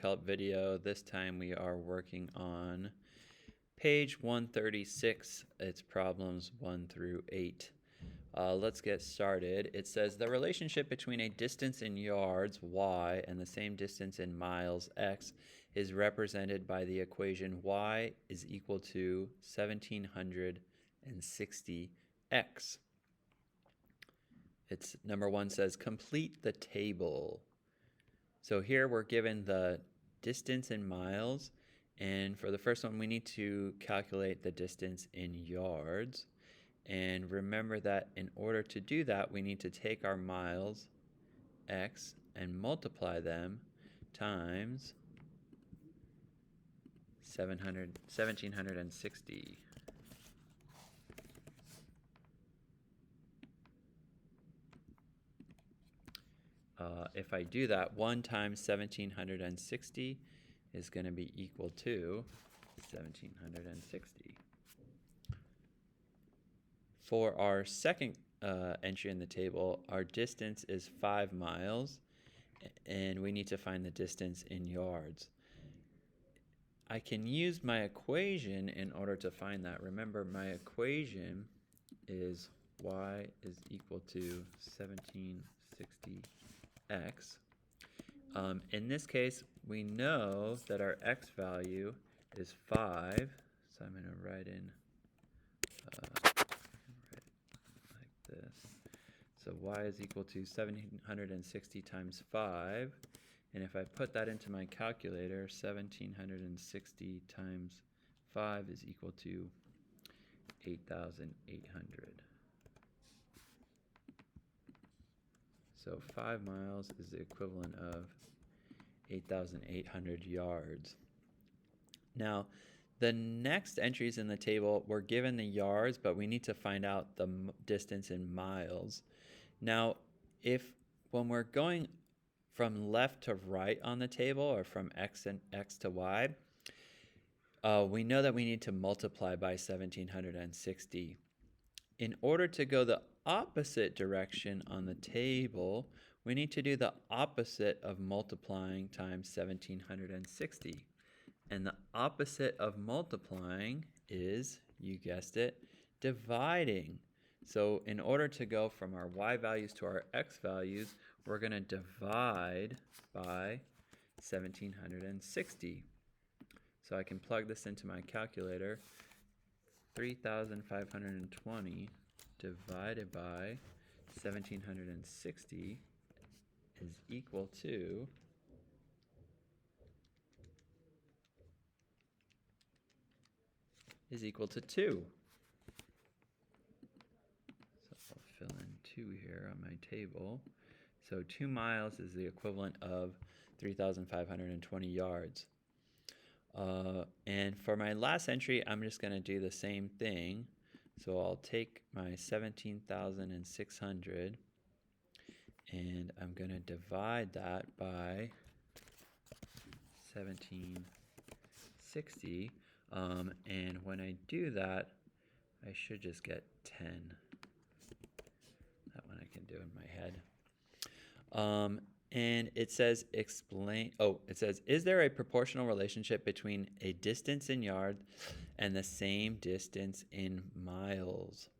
Help video. This time we are working on page 136. It's problems 1 through 8. Let's get started. It says the relationship between a distance in yards, y, and the same distance in miles, x, is represented by the equation y is equal to 1760x. It's number 1 says complete the table. So here we're given the distance in miles, and for the first one we need to calculate the distance in yards. And remember that in order to do that we need to take our miles, x, and multiply them times 1760. If I do that, 1 times 1760 is going to be equal to 1760. For our second entry in the table, our distance is 5 miles, and we need to find the distance in yards. I can use my equation in order to find that. Remember, my equation is y is equal to 1760x. In this case, we know that our x value is 5, so I'm going to write in like this. So y is equal to 1760 times 5, and if I put that into my calculator, 1760 times 5 is equal to 8,800. So 5 miles is the equivalent of 8,800 yards. Now, the next entries in the table, we're given the yards, but we need to find out the distance in miles. Now, when we're going from left to right on the table, or from x to y, we know that we need to multiply by 1760. In order to go the opposite direction on the table, we need to do the opposite of multiplying times 1760. And the opposite of multiplying is, you guessed it, dividing. So in order to go from our y values to our x values, we're going to divide by 1760. So I can plug this into my calculator. 3,520 divided by 1760 is equal to 2. So I'll fill in 2 here on my table. So 2 miles is the equivalent of 3,520 yards. And for my last entry, I'm just going to do the same thing. So I'll take my 17,600 and I'm going to divide that by 1760. And when I do that, I should just get 10. That one I can do in my head. And it says it says, is there a proportional relationship between a distance in yards and the same distance in miles?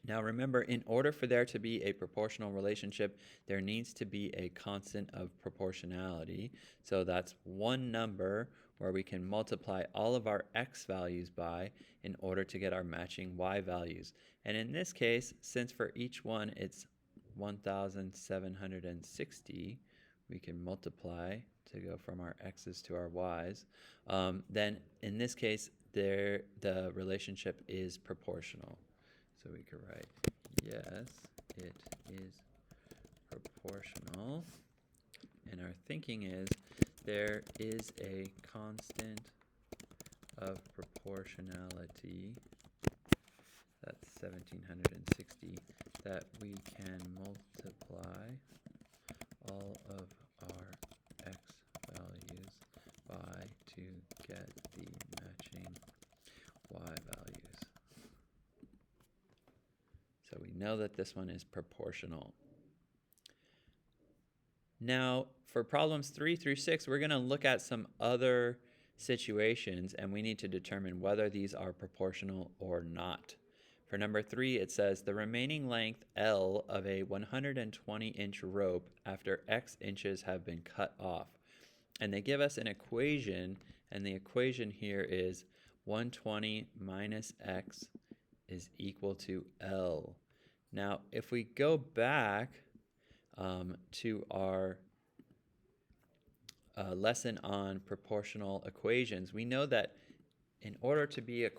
Now remember, in order for there to be a proportional relationship, there needs to be a constant of proportionality. So that's one number where we can multiply all of our x values by in order to get our matching y values. And in this case, since for each one it's 1,760, we can multiply to go from our x's to our y's. Then in this case, the relationship is proportional. So we could write, yes, it is proportional. And our thinking is there is a constant of proportionality, that's 1760, that we can multiply all of our x values by to get the matching y values. So we know that this one is proportional. Now, for problems 3 through 6, we're going to look at some other situations, and we need to determine whether these are proportional or not. For number 3, it says the remaining length L of a 120-inch rope after X inches have been cut off. And they give us an equation, and the equation here is 120 minus X is equal to L. Now, if we go back to our lesson on proportional equations, we know that in order to be a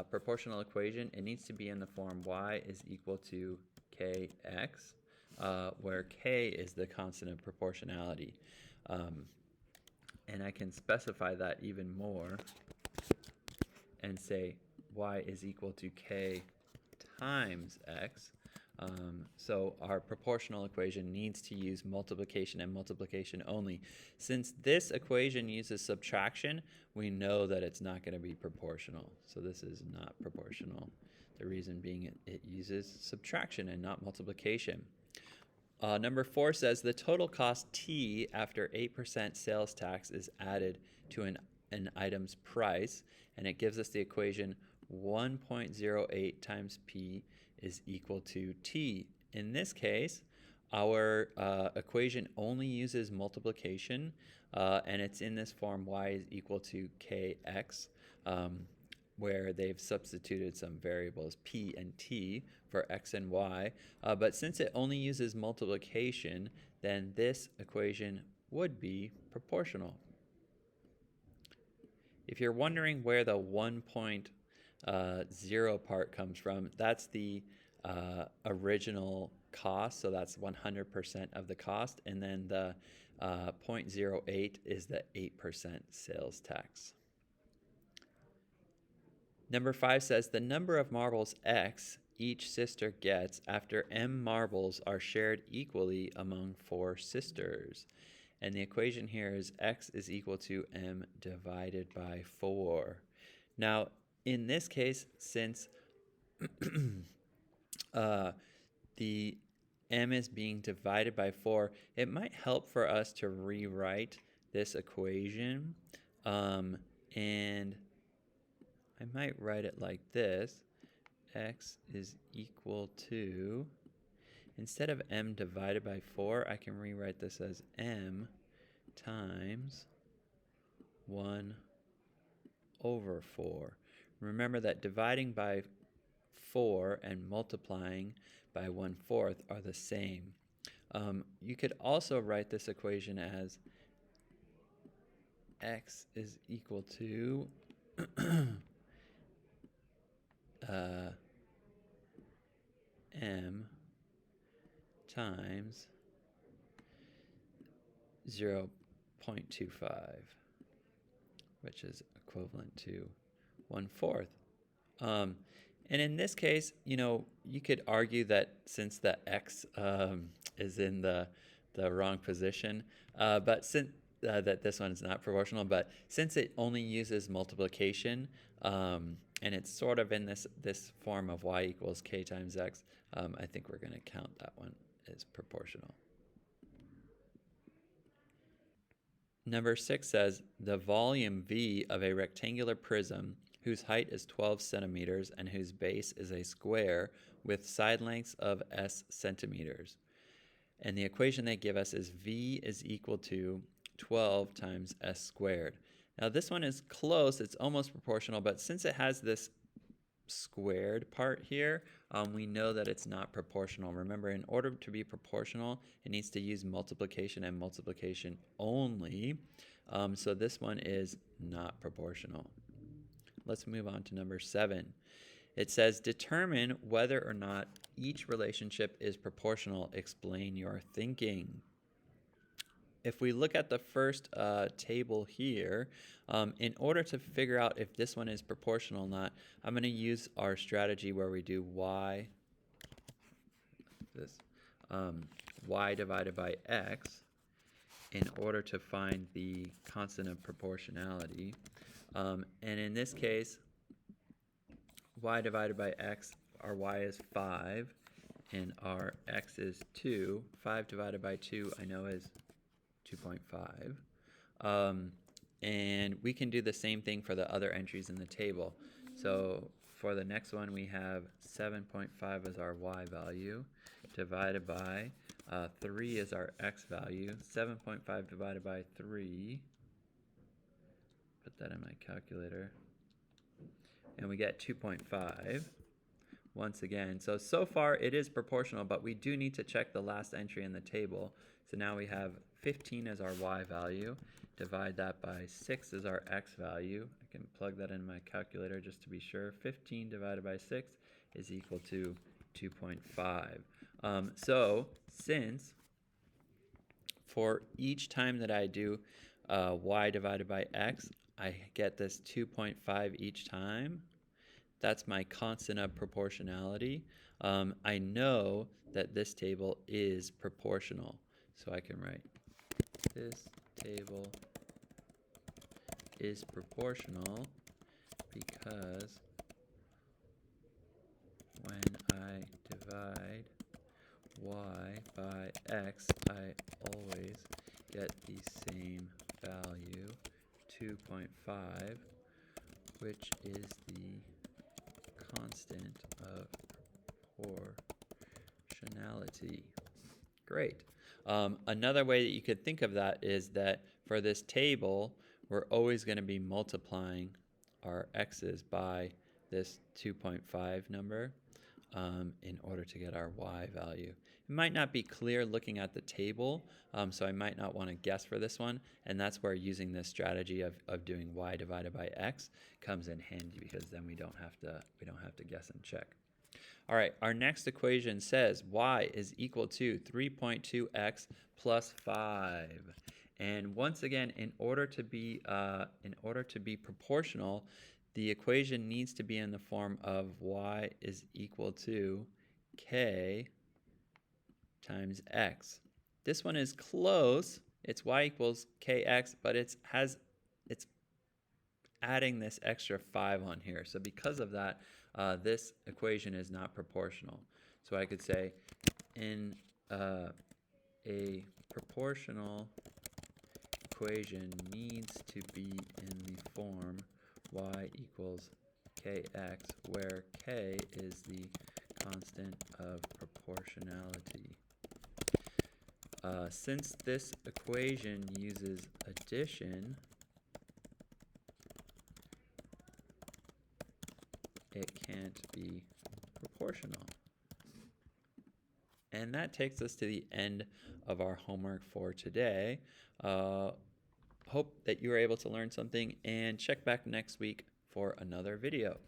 proportional equation, it needs to be in the form y is equal to kx, where k is the constant of proportionality. And I can specify that even more and say y is equal to k times x. So our proportional equation needs to use multiplication and multiplication only. Since this equation uses subtraction, we know that it's not going to be proportional. So this is not proportional. The reason being it uses subtraction and not multiplication. Number 4 says the total cost T after 8% sales tax is added to an item's price, and it gives us the equation 1.08 times P is equal to T. In this case, our equation only uses multiplication, and it's in this form y is equal to kx, where they've substituted some variables p and t for x and y. But since it only uses multiplication, then this equation would be proportional. If you're wondering where the 1.0 part comes from, that's the original cost, so that's 100% of the cost, and then the 0.08 is the 8% sales tax. Number 5 says the number of marbles X each sister gets after M marbles are shared equally among 4 sisters. And the equation here is X is equal to M divided by 4. Now, in this case, since the M is being divided by 4, it might help for us to rewrite this equation. And I might write it like this. X is equal to, instead of M divided by 4, I can rewrite this as M times 1 over 4. Remember that dividing by 4 and multiplying by 1/4 are the same. You could also write this equation as X is equal to M times 0.25, which is equivalent to 1/4. And in this case, you could argue that since the x is in the wrong position, but since that this one is not proportional, but since it only uses multiplication, and it's sort of in this form of y equals k times x, I think we're going to count that one as proportional. Number 6 says the volume V of a rectangular prism whose height is 12 centimeters and whose base is a square with side lengths of s centimeters. And the equation they give us is V is equal to 12 times s squared. Now this one is close, it's almost proportional, but since it has this squared part here, we know that it's not proportional. Remember, in order to be proportional, it needs to use multiplication and multiplication only. So this one is not proportional. Let's move on to number 7. It says, determine whether or not each relationship is proportional. Explain your thinking. If we look at the first table here, in order to figure out if this one is proportional or not, I'm going to use our strategy where we do y divided by x in order to find the constant of proportionality. And in this case, y divided by x, our y is 5, and our x is 2. 5 divided by 2, I know, is 2.5. And we can do the same thing for the other entries in the table. So for the next one, we have 7.5 as our y value, divided by 3 is our x value. 7.5 divided by 3, put that in my calculator, and we get 2.5. Once again, so far it is proportional, but we do need to check the last entry in the table. So now we have 15 as our y value, divide that by 6 as our x value. I can plug that in my calculator just to be sure. 15 divided by 6 is equal to 2.5. So since for each time that I do y divided by x, I get this 2.5 each time. That's my constant of proportionality. I know that this table is proportional. So I can write this table is proportional because when I divide y by x, I always get the same value, 2.5, which is the constant of proportionality. Great. Another way that you could think of that is that for this table, we're always going to be multiplying our x's by this 2.5 number in order to get our y value. It might not be clear looking at the table, so I might not want to guess for this one, and that's where using this strategy of doing y divided by x comes in handy, because then we don't have to guess and check. All right, our next equation says y is equal to 3.2x plus 5. And once again, in order to be proportional, the equation needs to be in the form of y is equal to k times x. This one is close. It's y equals kx, but it's adding this extra 5 on here. So because of that, this equation is not proportional. So I could say in a proportional equation needs to be in the form y equals kx, where k is the constant of proportionality. Since this equation uses addition, it can't be proportional. And that takes us to the end of our homework for today. Hope that you were able to learn something, and check back next week for another video.